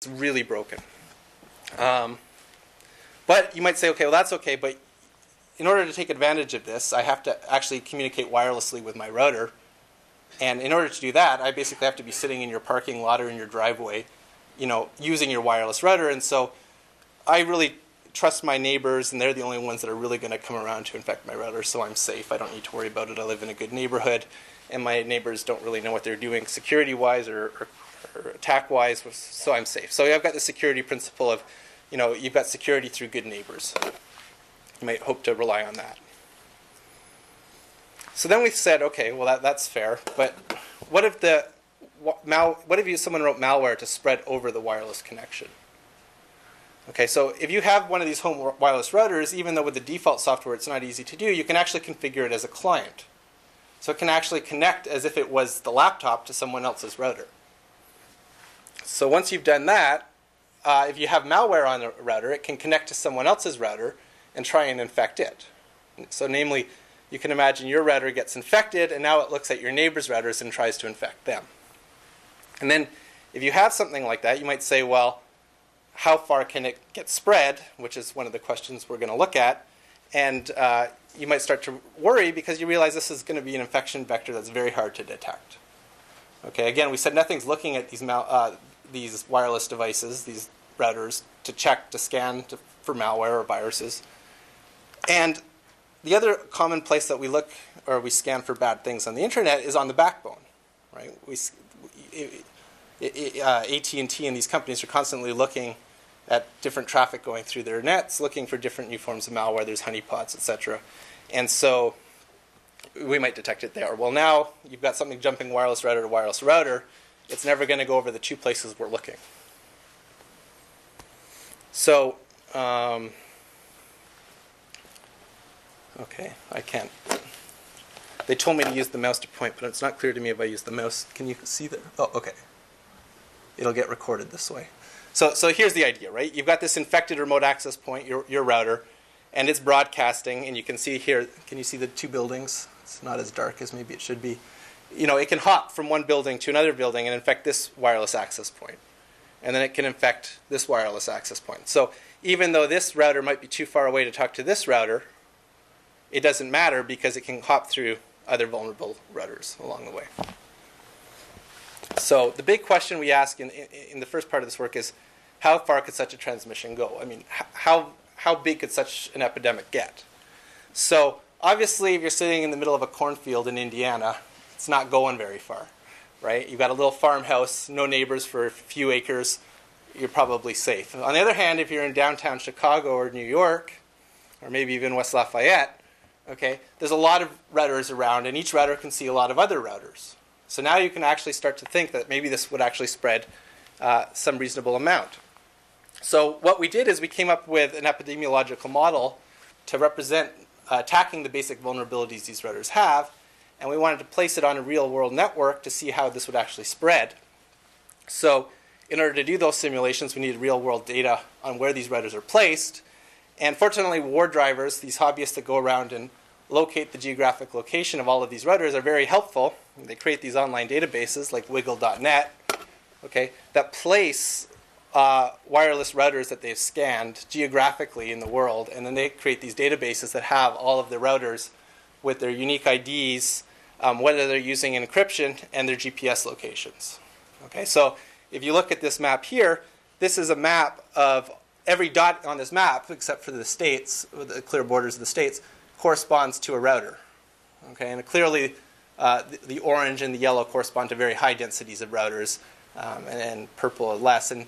It's really broken. But you might say, okay, well, that's okay, but in order to take advantage of this, I have to actually communicate wirelessly with my router. And in order to do that, I basically have to be sitting in your parking lot or in your driveway, using your wireless router. And so I really trust my neighbors, and they're the only ones that are really going to come around to infect my router, so I'm safe. I don't need to worry about it. I live in a good neighborhood, and my neighbors don't really know what they're doing security-wise or attack-wise, so I'm safe. So I've got the security principle of, you've got security through good neighbors. You might hope to rely on that. So then we said, okay, well that's fair, but what if someone wrote malware to spread over the wireless connection? Okay, so if you have one of these home wireless routers, even though with the default software it's not easy to do, you can actually configure it as a client. So it can actually connect as if it was the laptop to someone else's router. So once you've done that, if you have malware on a router, it can connect to someone else's router and try and infect it. So namely, you can imagine your router gets infected, and now it looks at your neighbor's routers and tries to infect them. And then if you have something like that, you might say, well, how far can it get spread, which is one of the questions we're going to look at. And you might start to worry because you realize this is going to be an infection vector that's very hard to detect. Okay, again, we said nothing's looking at these wireless devices, these routers, to check, to scan for malware or viruses. And the other common place that we look or we scan for bad things on the internet is on the backbone, right? AT&T and these companies are constantly looking at different traffic going through their nets, looking for different new forms of malware. There's honeypots, etc. And so we might detect it there. Well, now you've got something jumping wireless router to wireless router. It's never going to go over the two places we're looking. So, okay, I can't. They told me to use the mouse to point, but it's not clear to me if I use the mouse. Can you see that? Oh, okay. It'll get recorded this way. So here's the idea, right? You've got this infected remote access point, your router, and it's broadcasting, and you can see here, can you see the two buildings? It's not as dark as maybe it should be. It can hop from one building to another building and infect this wireless access point. And then it can infect this wireless access point. So even though this router might be too far away to talk to this router, it doesn't matter because it can hop through other vulnerable routers along the way. So the big question we ask in the first part of this work is, how far could such a transmission go? I mean, how big could such an epidemic get? So obviously, if you're sitting in the middle of a cornfield in Indiana, it's not going very far, right? You've got a little farmhouse, no neighbors for a few acres, you're probably safe. On the other hand, if you're in downtown Chicago or New York, or maybe even West Lafayette, okay, there's a lot of routers around, and each router can see a lot of other routers. So now you can actually start to think that maybe this would actually spread some reasonable amount. So what we did is we came up with an epidemiological model to represent attacking the basic vulnerabilities these routers have, and we wanted to place it on a real-world network to see how this would actually spread. So in order to do those simulations, we needed real-world data on where these routers are placed. And fortunately, war drivers, these hobbyists that go around and locate the geographic location of all of these routers, are very helpful. They create these online databases like wiggle.net, okay, that place wireless routers that they've scanned geographically in the world, and then they create these databases that have all of the routers with their unique IDs, whether they're using encryption, and their GPS locations. Okay, so if you look at this map here, this is a map of every dot on this map, except for the states, the clear borders of the states, corresponds to a router. Okay, and clearly the orange and the yellow correspond to very high densities of routers, and purple less. And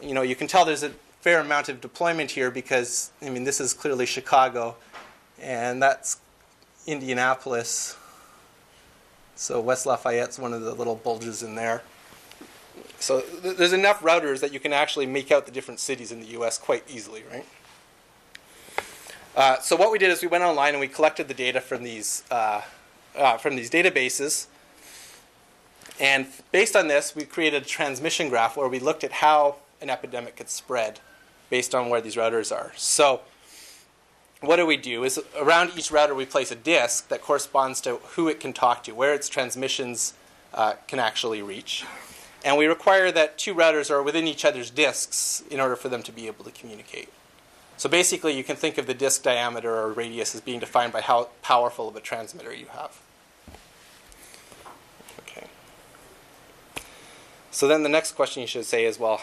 you can tell there's a fair amount of deployment here because, this is clearly Chicago, and that's Indianapolis. So West Lafayette's one of the little bulges in there. So there's enough routers that you can actually make out the different cities in the U.S. quite easily, right? So what we did is we went online and we collected the data from these databases. And based on this, we created a transmission graph where we looked at how an epidemic could spread based on where these routers are. So what do we do is around each router we place a disk that corresponds to who it can talk to, where its transmissions can actually reach. And we require that two routers are within each other's disks in order for them to be able to communicate. So basically, you can think of the disk diameter or radius as being defined by how powerful of a transmitter you have. Okay. So then the next question you should say is, well,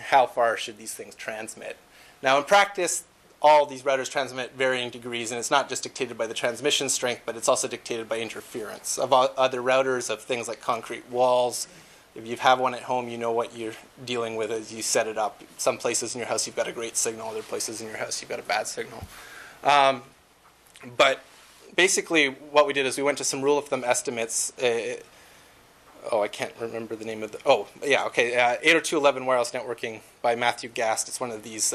how far should these things transmit? Now, in practice, all these routers transmit varying degrees, and it's not just dictated by the transmission strength, but it's also dictated by interference of other routers, of things like concrete walls. If you have one at home, you know what you're dealing with as you set it up. Some places in your house you've got a great signal, other places in your house you've got a bad signal. But basically what we did is we went to some rule of thumb estimates. I can't remember the name of the... 802.11 Wireless Networking by Matthew Gast. It's one of these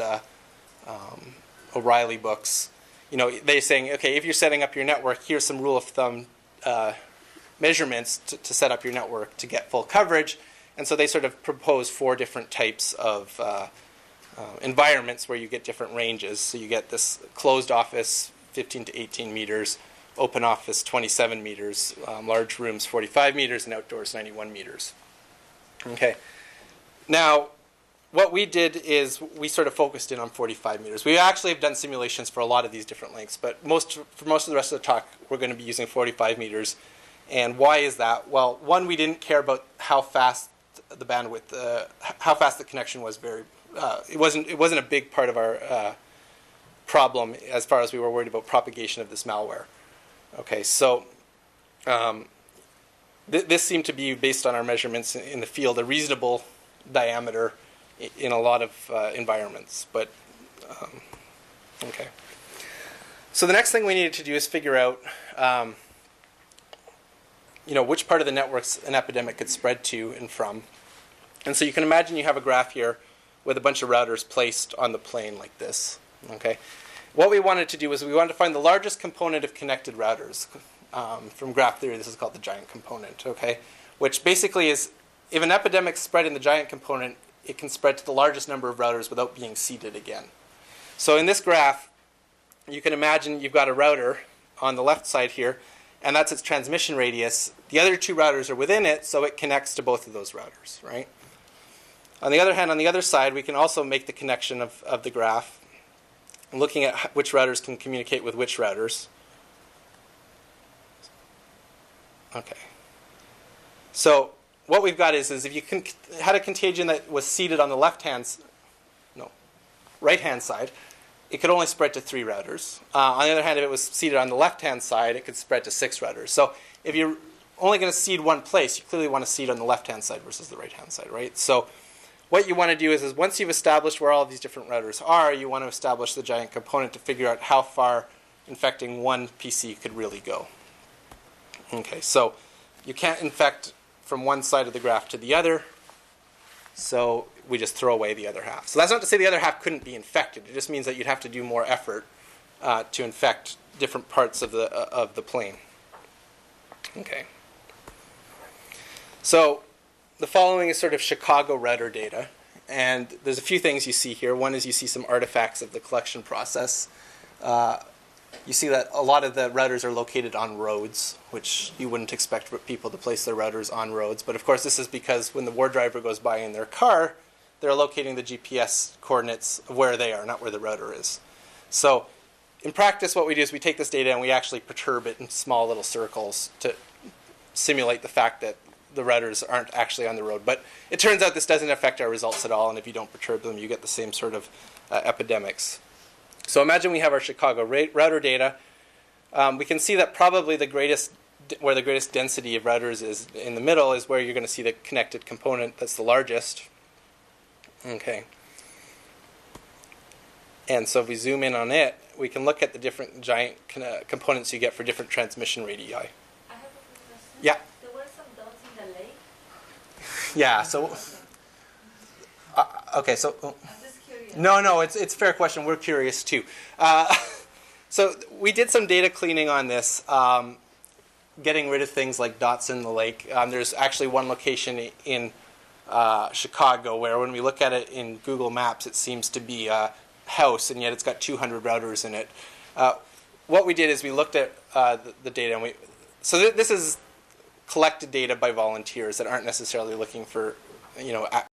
O'Reilly books. You know, they're saying, okay, if you're setting up your network, here's some rule of thumb measurements to set up your network to get full coverage. And so they sort of propose 4 different types of environments where you get different ranges. So you get this closed office, 15 to 18 meters, open office, 27 meters, large rooms, 45 meters, and outdoors, 91 meters. Okay. Now, what we did is we sort of focused in on 45 meters. We actually have done simulations for a lot of these different lengths, but for most of the rest of the talk, we're going to be using 45 meters. And why is that? Well, one, we didn't care about how fast the bandwidth, how fast the connection was. It wasn't a big part of our problem as far as we were worried about propagation of this malware. Okay, so this seemed to be, based on our measurements in the field, a reasonable diameter in a lot of environments. But okay. So the next thing we needed to do is figure out which part of the networks an epidemic could spread to and from. And so you can imagine you have a graph here with a bunch of routers placed on the plane like this. Okay. What we wanted to do is we wanted to find the largest component of connected routers. From graph theory, this is called the giant component. Okay, which basically is, if an epidemic spread in the giant component, it can spread to the largest number of routers without being seeded again. So in this graph, you can imagine you've got a router on the left side here, and that's its transmission radius. The other 2 routers are within it, so it connects to both of those routers, right? On the other hand, on the other side, we can also make the connection of the graph, looking at which routers can communicate with which routers. Okay. So what we've got is if you had a contagion that was seeded on the right-hand side, it could only spread to 3 routers. On the other hand, if it was seeded on the left-hand side, it could spread to 6 routers. So if you're only going to seed one place, you clearly want to seed on the left-hand side versus the right-hand side, right? So what you want to do is once you've established where all of these different routers are, you want to establish the giant component to figure out how far infecting one PC could really go. Okay, so you can't infect from one side of the graph to the other, so we just throw away the other half. So that's not to say the other half couldn't be infected. It just means that you'd have to do more effort to infect different parts of the plane. Okay. So the following is sort of Chicago router data. And there's a few things you see here. One is you see some artifacts of the collection process. You see that a lot of the routers are located on roads, which you wouldn't expect people to place their routers on roads. But of course, this is because when the war driver goes by in their car, they're locating the GPS coordinates of where they are, not where the router is. So in practice, what we do is we take this data and we actually perturb it in small little circles to simulate the fact that the routers aren't actually on the road. But it turns out this doesn't affect our results at all, and if you don't perturb them, you get the same sort of epidemics. So imagine we have our Chicago router data. We can see that probably where the greatest density of routers is in the middle is where you're going to see the connected component that's the largest. Okay. And so if we zoom in on it, we can look at the different giant components you get for different transmission radii. I have a question. Yeah. There were some dots in the lake. Yeah. So. Okay. So. I'm just curious. No. It's a fair question. We're curious too. So we did some data cleaning on this, getting rid of things like dots in the lake. There's actually one location in Chicago where when we look at it in Google Maps, it seems to be a house, and yet it's got 200 routers in it. What we did is we looked at the data, and this is collected data by volunteers that aren't necessarily looking for you know,